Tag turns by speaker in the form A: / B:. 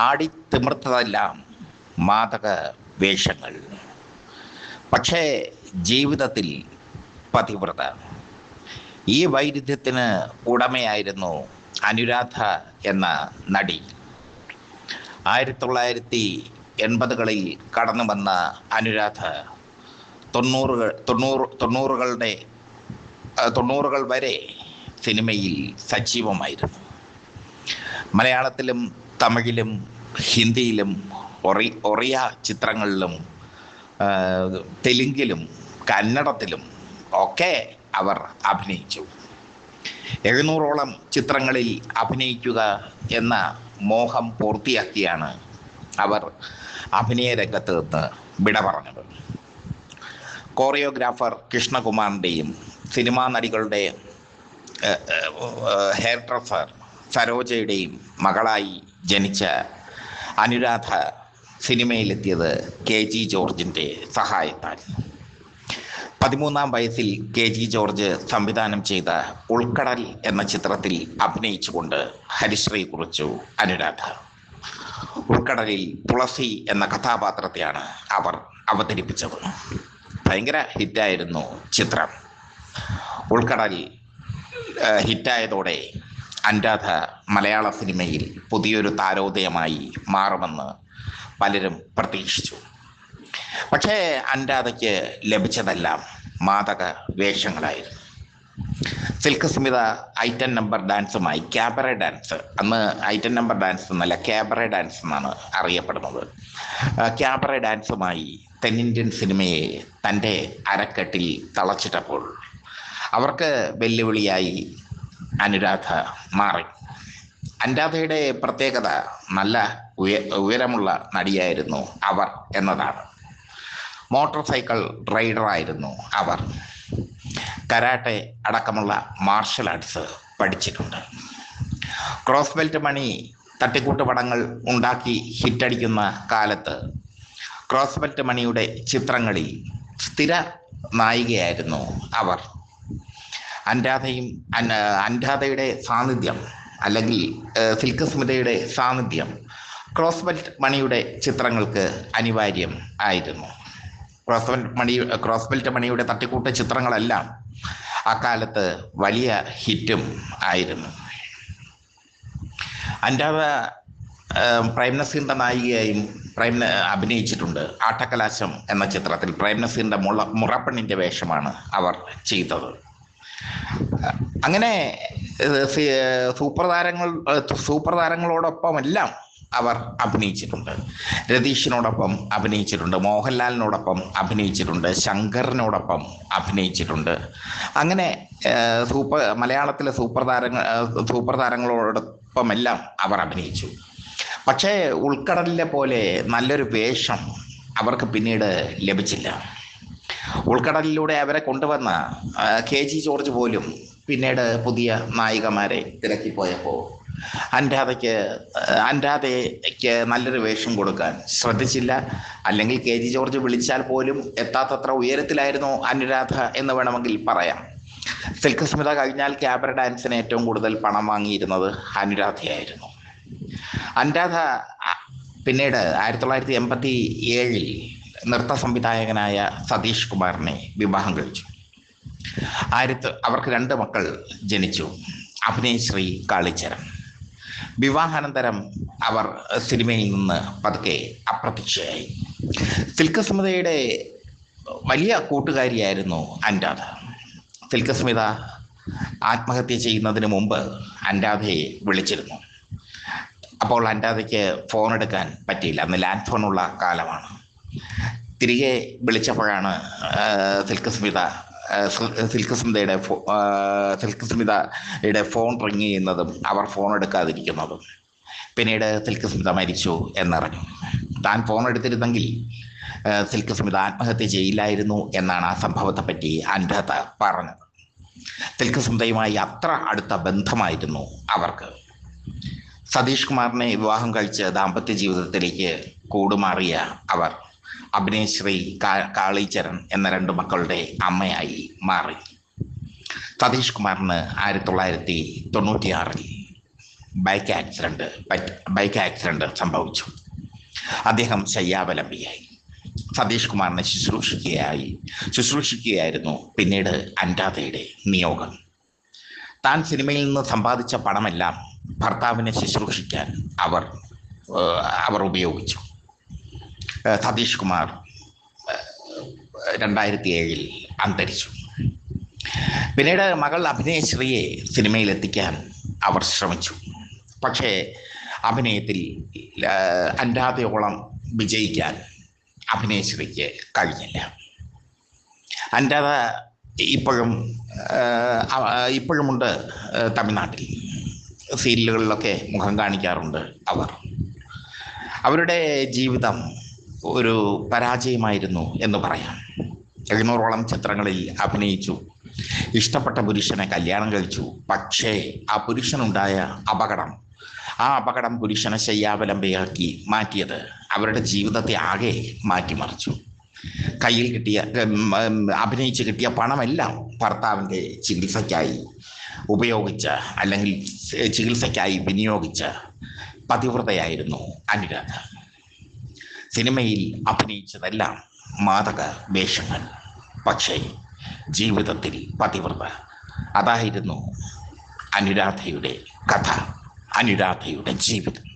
A: ആടിത്തിമിർത്തതെല്ലാം മാദക വേഷങ്ങൾ. പക്ഷേ ജീവിതത്തിൽ പതിവ്രത. ഈ വൈരുദ്ധ്യത്തിന് ഉടമയായിരുന്നു അനുരാധ എന്ന നടി. 1980കളിൽ കടന്നു വന്ന അനുരാധ തൊണ്ണൂറുകൾ വരെ സിനിമയിൽ സജീവമായിരുന്നു. മലയാളത്തിലും തമിഴിലും ഹിന്ദിയിലും ഒറിയ ചിത്രങ്ങളിലും തെലുങ്കിലും കന്നഡത്തിലും ഒക്കെ അവർ അഭിനയിച്ചു. 700ഓളം ചിത്രങ്ങളിൽ അഭിനയിക്കുക എന്ന മോഹം പൂർത്തിയാക്കിയാണ് അവർ അഭിനയ രംഗത്ത് നിന്ന് വിട പറഞ്ഞത്. കോറിയോഗ്രാഫർ കൃഷ്ണകുമാറിൻ്റെയും സിനിമാ നടികളുടെ ഹെയർ ഡ്രസ്സർ സരോജയുടെയും മകളായി ജനിച്ച അനുരാധ സിനിമയിലെത്തിയത് KG ജോർജിൻ്റെ സഹായത്താൽ. 13-ാം വയസ്സിൽ KG ജോർജ് സംവിധാനം ചെയ്ത ഉൾക്കടൽ എന്ന ചിത്രത്തിൽ അഭിനയിച്ചുകൊണ്ട് ഹരിശ്രീ കുറിച്ചു അനുരാധ. ഉൾക്കടലിൽ തുളസി എന്ന കഥാപാത്രത്തെയാണ് അവർ അവതരിപ്പിച്ചത്. ഭയങ്കര ഹിറ്റായിരുന്നു ചിത്രം. ഉൾക്കടൽ ഹിറ്റായതോടെ അനുരാധ മലയാള സിനിമയിൽ പുതിയൊരു താരോദയമായി മാറുമെന്ന് പലരും പ്രതീക്ഷിച്ചു. പക്ഷേ അനുരാധയ്ക്ക് ലഭിച്ചതെല്ലാം മാദക വേഷങ്ങളായിരുന്നു. സിൽക്ക് സ്മിത ഐറ്റം നമ്പർ ഡാൻസുമായി ക്യാബറെ ഡാൻസ്, അന്ന് ഐറ്റം നമ്പർ ഡാൻസ് എന്നല്ല ക്യാബറെ ഡാൻസ് എന്നാണ് അറിയപ്പെടുന്നത്. ക്യാബറെ ഡാൻസുമായി തെന്നിന്ത്യൻ സിനിമയെ തൻ്റെ അരക്കെട്ടിൽ തളച്ചിട്ടപ്പോൾ അവർക്ക് വെല്ലുവിളിയായി അനുരാധ മാറി. അനുരാധയുടെ പ്രത്യേകത നല്ല ഉയരമുള്ള നടിയായിരുന്നു അവർ എന്നതാണ്. മോട്ടോർ സൈക്കിൾ റൈഡറായിരുന്നു അവർ. കരാട്ടെ അടക്കമുള്ള മാർഷൽ ആർട്സ് പഠിച്ചിട്ടുണ്ട്. ക്രോസ് ബെൽറ്റ് മണി തട്ടിക്കൂട്ട് പടങ്ങൾ ഉണ്ടാക്കി ഹിറ്റടിക്കുന്ന കാലത്ത് ക്രോസ് ബെൽറ്റ് മണിയുടെ ചിത്രങ്ങളിൽ സ്ഥിര നായികയായിരുന്നു അവർ. അനുരാധയുടെ സാന്നിധ്യം അല്ലെങ്കിൽ സിൽക്ക് സ്മിതയുടെ സാന്നിധ്യം ക്രോസ് ബെൽറ്റ് മണിയുടെ ചിത്രങ്ങൾക്ക് അനിവാര്യം ആയിരുന്നു. ക്രോസ് ബെൽറ്റ് മണിയുടെ തട്ടിക്കൂട്ട് ചിത്രങ്ങളെല്ലാം അക്കാലത്ത് വലിയ ഹിറ്റും ആയിരുന്നു. അനുരാധ പ്രേം നസീറിൻ്റെ നായികയായും അഭിനയിച്ചിട്ടുണ്ട്. ആട്ടക്കലാശം എന്ന ചിത്രത്തിൽ പ്രേം നസീറിൻ്റെ മുറപ്പെണ്ണിൻ്റെ വേഷമാണ് അവർ ചെയ്തത്. അങ്ങനെ സൂപ്പർ താരങ്ങളോടൊപ്പമെല്ലാം അവർ അഭിനയിച്ചിട്ടുണ്ട്. രതീഷിനോടൊപ്പം അഭിനയിച്ചിട്ടുണ്ട്, മോഹൻലാലിനോടൊപ്പം അഭിനയിച്ചിട്ടുണ്ട്, ശങ്കറിനോടൊപ്പം അഭിനയിച്ചിട്ടുണ്ട്. അങ്ങനെ മലയാളത്തിലെ സൂപ്പർ താരങ്ങളോടൊപ്പമെല്ലാം അവർ അഭിനയിച്ചു. പക്ഷേ ഉൾക്കടലിലെ പോലെ നല്ലൊരു വേഷം അവർക്ക് പിന്നീട് ലഭിച്ചില്ല. ഉൾക്കടലിലൂടെ അവരെ കൊണ്ടുവന്ന KG ജോർജ് പോലും പിന്നീട് പുതിയ നായികമാരെ തിരക്കിപ്പോയപ്പോൾ അനുരാധയ്ക്ക് നല്ലൊരു വേഷം കൊടുക്കാൻ ശ്രദ്ധിച്ചില്ല. അല്ലെങ്കിൽ KG ജോർജ് വിളിച്ചാൽ പോലും എത്താത്തത്ര ഉയരത്തിലായിരുന്നു അനുരാധ എന്ന് വേണമെങ്കിൽ പറയാം. സിൽക്ക് സ്മിത കഴിഞ്ഞാൽ ക്യാബറ ഡാൻസിന് ഏറ്റവും കൂടുതൽ പണം വാങ്ങിയിരുന്നത് അനുരാധയായിരുന്നു. അനുരാധ പിന്നീട് 1987 നൃത്ത സംവിധായകനായ സതീഷ് കുമാറിനെ വിവാഹം കഴിച്ചു. അവർക്ക് 2 മക്കൾ ജനിച്ചു. അഭിനയശ്രീ കാളിച്ചരൻ. വിവാഹാനന്തരം അവർ സിനിമയിൽ നിന്ന് പതുക്കെ അപ്രത്യക്ഷയായി. സിൽക്ക് സ്മിതയുടെ വലിയ കൂട്ടുകാരിയായിരുന്നു അനുരാധ. സിൽക്ക് സ്മിത ആത്മഹത്യ ചെയ്യുന്നതിന് മുമ്പ് അനുരാധയെ വിളിച്ചിരുന്നു. അപ്പോൾ അനുരാധയ്ക്ക് ഫോൺ എടുക്കാൻ പറ്റിയില്ല. അന്ന് ലാൻഡ് ഫോണുള്ള കാലമാണ്. തിരികെ വിളിച്ചപ്പോഴാണ് സിൽക്ക് സ്മിതയുടെ ഫോൺ റിങ് ചെയ്യുന്നതും അവർ ഫോൺ എടുക്കാതിരിക്കുന്നതും. പിന്നീട് സിൽക്ക് സ്മിത മരിച്ചു എന്നറിഞ്ഞു. താൻ ഫോൺ എടുത്തിരുന്നെങ്കിൽ സിൽക്ക് സ്മിത ആത്മഹത്യ ചെയ്യില്ലായിരുന്നു എന്നാണ് ആ സംഭവത്തെപ്പറ്റി അനുരാധ പറഞ്ഞത്. സിൽക്ക് സ്മിതയുമായി അത്ര അടുത്ത ബന്ധമായിരുന്നു അവർക്ക്. സതീഷ് കുമാറിനെ വിവാഹം കഴിച്ച് ദാമ്പത്യ ജീവിതത്തിലേക്ക് കൂടുമാറിയ അവർ അഭിനയശ്രീ കാളിച്ചരൻ എന്ന 2 മക്കളുടെ അമ്മയായി മാറി. സതീഷ് കുമാറിന് 1996 ബൈക്ക് ആക്സിഡന്റ് സംഭവിച്ചു. അദ്ദേഹം ശയ്യാവലംബിയായി. സതീഷ് കുമാറിനെ ശുശ്രൂഷിക്കുകയായിരുന്നു പിന്നീട് അനുരാധയുടെ നിയോഗം. താൻ സിനിമയിൽ നിന്ന് സമ്പാദിച്ച പണമെല്ലാം ഭർത്താവിനെ ശുശ്രൂഷിക്കാൻ അവർ ഉപയോഗിച്ചു. സതീഷ് കുമാർ 2007 അന്തരിച്ചു. പിന്നീട് മകൾ അഭിനയശ്രീയെ സിനിമയിലെത്തിക്കാൻ അവർ ശ്രമിച്ചു. പക്ഷേ അഭിനയത്തിൽ അനുരാധയോളം വിജയിക്കാൻ അഭിനയശ്രീക്ക് കഴിഞ്ഞില്ല. അനുരാധ ഇപ്പോഴുമുണ്ട് തമിഴ്നാട്ടിൽ. സീരിയലുകളിലൊക്കെ മുഖം കാണിക്കാറുണ്ട്. അവരുടെ ജീവിതം ഒരു പരാജയമായിരുന്നു എന്ന് പറയാം. 700ഓളം ചിത്രങ്ങളിൽ അഭിനയിച്ചു. ഇഷ്ടപ്പെട്ട പുരുഷനെ കല്യാണം കഴിച്ചു. പക്ഷേ ആ പുരുഷനുണ്ടായ അപകടം പുരുഷനെ ശയ്യാവലംബിയാക്കി മാറ്റിയത് അവരുടെ ജീവിതത്തെ ആകെ മാറ്റിമറിച്ചു. കയ്യിൽ അഭിനയിച്ച് കിട്ടിയ പണമെല്ലാം ഭർത്താവിൻ്റെ ചികിത്സയ്ക്കായി വിനിയോഗിച്ച പതിവ്രതയായിരുന്നു അനുരാധ. സിനിമയിൽ അഭിനയിച്ചതെല്ലാം മാദക വേഷങ്ങൾ, പക്ഷേ ജീവിതത്തിൽ പതിവ്രത. അതായിരുന്നു അനുരാധയുടെ കഥ, അനുരാധയുടെ ജീവിതം.